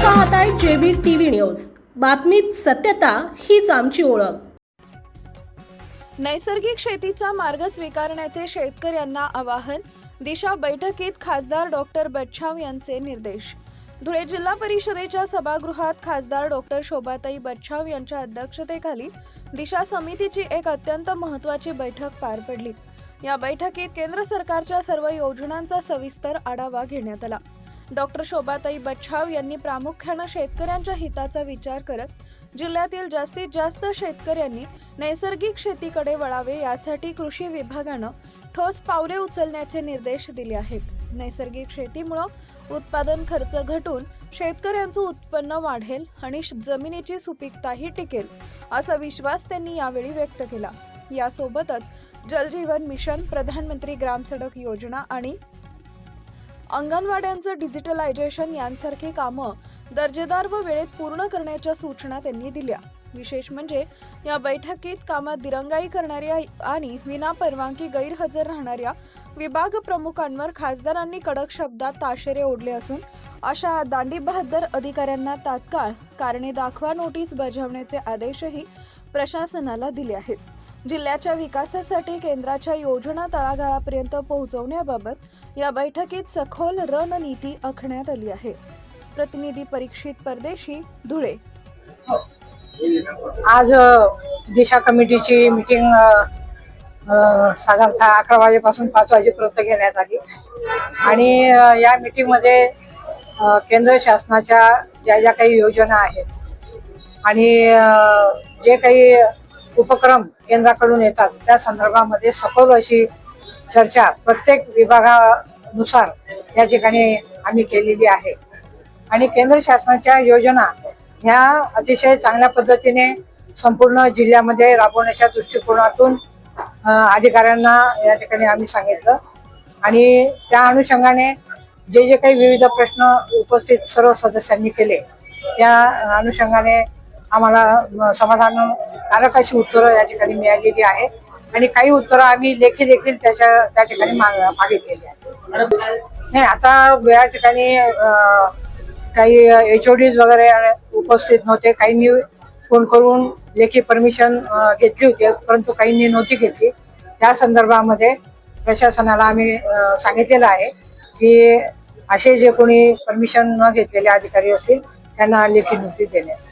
पाहताय JB TV news. बातमीत सत्यता हीच आमची ओळख। नैसर्गिक शेतीचा मार्ग स्वीकारण्याचे शेतकऱ्यांना आवाहन। दिशा बैठकीत खासदार डॉक्टर बच्छाव यांचे निर्देश। धुळे जिल्हा परिषदेच्या सभागृहात खासदार डॉक्टर शोभाताई बच्छाव यांच्या अध्यक्षतेखाली दिशा समितीची एक अत्यंत महत्त्वाची बैठक पार पडली। या बैठकीत केंद्र सरकारच्या सर्व योजनांचा सविस्तर आढावा घेण्यात आला। डॉक्टर शोभाताई बच्छाव यांनी प्रामुख्याने शेतकऱ्यांच्या हिताचा विचार करत जिल्ह्यातील जास्तीत जास्त शेतकऱ्यांनी नैसर्गिक शेतीकडे वळावे यासाठी कृषी विभागाने ठोस पावले उचलण्याचे निर्देश दिले आहेत। नैसर्गिक शेतीमुळे उत्पादन खर्च घटून शेतकऱ्यांचे उत्पन्न वाढेल आणि जमिनीची सुपीकताही टिकेल असा विश्वास त्यांनी यावेळी व्यक्त केला। यासोबतच जल जीवन मिशन, प्रधानमंत्री ग्राम सडक योजना आणि अंगणवाड्यांचं डिजिटलायझेशन यांसारखी कामं दर्जेदार व वेळेत पूर्ण करण्याच्या सूचना त्यांनी दिल्या। विशेष म्हणजे या बैठकीत कामात दिरंगाई करणाऱ्या आणि विनापरवानगी गैरहजर राहणाऱ्या विभाग प्रमुखांवर खासदारांनी कडक शब्दात ताशेरे ओढले असून अशा दांडीबहाद्दर अधिकाऱ्यांना तात्काळ कारणे दाखवा नोटीस बजावण्याचे आदेशही प्रशासनाला दिले आहेत। जिल्ह्याच्या विकासासाठी केंद्राच्या योजना तळागाळापर्यंत पोहोचवण्याबाबत या बैठकीत सखोल रणनीती आखण्यात आली आहे। प्रतिनिधी परीक्षित परदेशी, धुळे। आज दिशा कमिटीची मीटिंग साधारणतः 11 वाजेपासून 5 वाजेपर्यंत घेण्यात आली आणि या मीटिंग मध्ये केंद्र शासनाच्या ज्या काही योजना आहेत आणि जे काही उपक्रम केंद्राकडून येतात त्या संदर्भामध्ये सखोल अशी चर्चा प्रत्येक विभागानुसार या ठिकाणी आम्ही केलेली आहे आणि केंद्र शासनाच्या योजना ह्या अतिशय चांगल्या पद्धतीने संपूर्ण जिल्ह्यामध्ये राबवण्याच्या दृष्टिकोनातून अधिकाऱ्यांना या ठिकाणी आम्ही सांगितलं आणि त्या अनुषंगाने जे काही विविध प्रश्न उपस्थित सर्व सदस्यांनी केले त्या अनुषंगाने आम्हाला समाधानकारक अशी उत्तरं या ठिकाणी मिळालेली आहे आणि काही उत्तरं आम्ही लेखी देखील त्या ठिकाणी मागितलेली आहे। नाही, आता या ठिकाणी काही HODs वगैरे उपस्थित नव्हते। काहींनी फोन करून लेखी परमिशन घेतली होती परंतु काहींनी नव्हती घेतली। त्या संदर्भामध्ये प्रशासनाला आम्ही सांगितलेलं आहे की असे जे कोणी परमिशन न घेतलेले अधिकारी असतील त्यांना लेखी नोटीस देण्यात।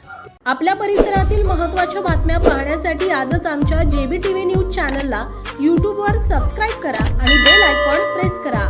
आपल्या परिसरातील महत्त्वाच्या बातम्या पाहण्यासाठी आजच आमच्या जेबी टीव्ही न्यूज चॅनलला YouTube वर सबस्क्राईब करा आणि बेल आयकॉन प्रेस करा।